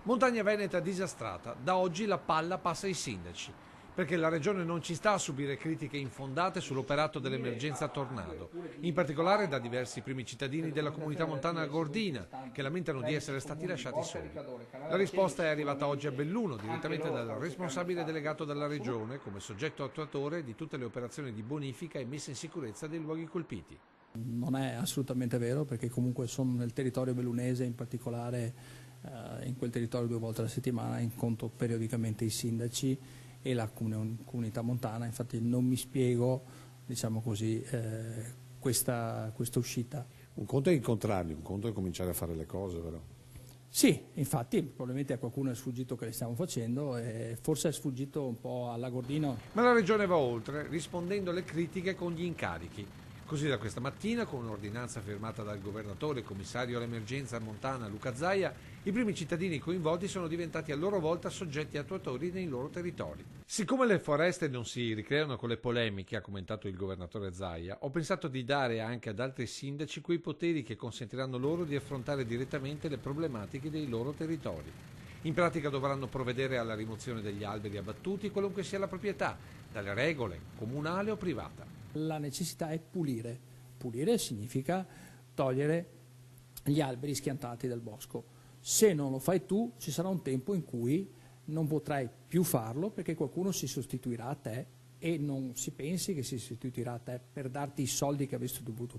Montagna Veneta disastrata, da oggi la palla passa ai sindaci, perché la Regione non ci sta a subire critiche infondate sull'operato dell'emergenza tornado, in particolare da diversi primi cittadini della comunità montana gordina, che lamentano di essere stati lasciati soli. La risposta è arrivata oggi a Belluno, direttamente dal responsabile delegato della Regione, come soggetto attuatore di tutte le operazioni di bonifica e messa in sicurezza dei luoghi colpiti. Non è assolutamente vero, perché comunque sono nel territorio bellunese, in particolare in quel territorio 2 volte alla settimana incontro periodicamente i sindaci e la comunità montana. Infatti non mi spiego, diciamo così, questa uscita. Un conto è incontrarli, un conto è cominciare a fare le cose, vero? Sì, infatti probabilmente a qualcuno è sfuggito che le stiamo facendo e forse è sfuggito un po' alla Gordino. Ma la Regione va oltre, rispondendo alle critiche con gli incarichi. Così da questa mattina, con un'ordinanza firmata dal governatore e commissario all'emergenza montana Luca Zaia, i primi cittadini coinvolti sono diventati a loro volta soggetti attuatori nei loro territori. Siccome le foreste non si ricreano con le polemiche, ha commentato il governatore Zaia, ho pensato di dare anche ad altri sindaci quei poteri che consentiranno loro di affrontare direttamente le problematiche dei loro territori. In pratica dovranno provvedere alla rimozione degli alberi abbattuti, qualunque sia la proprietà, dalle regole, comunale o privata. La necessità è pulire. Pulire significa togliere gli alberi schiantati dal bosco. Se non lo fai tu, ci sarà un tempo in cui non potrai più farlo perché qualcuno si sostituirà a te e non si pensi che si sostituirà a te per darti i soldi che avresti dovuto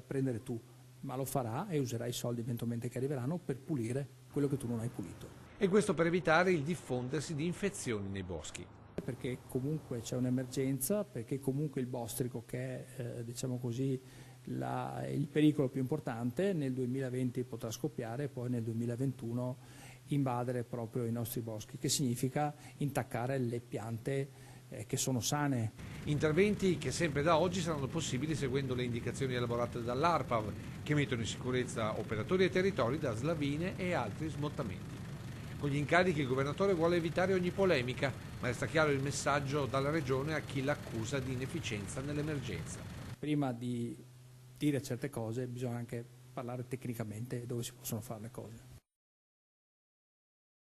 prendere tu, ma lo farà e userà i soldi eventualmente che arriveranno per pulire quello che tu non hai pulito. E questo per evitare il diffondersi di infezioni nei boschi. Perché comunque c'è un'emergenza, perché comunque il bostrico, che è diciamo così il pericolo più importante, nel 2020 potrà scoppiare e poi nel 2021 invadere proprio i nostri boschi, che significa intaccare le piante che sono sane. Interventi che sempre da oggi saranno possibili seguendo le indicazioni elaborate dall'ARPAV, che mettono in sicurezza operatori e territori da slavine e altri smottamenti. Con gli incarichi il governatore vuole evitare ogni polemica, ma resta chiaro il messaggio dalla Regione a chi l'accusa di inefficienza nell'emergenza. Prima di dire certe cose bisogna anche parlare tecnicamente dove si possono fare le cose.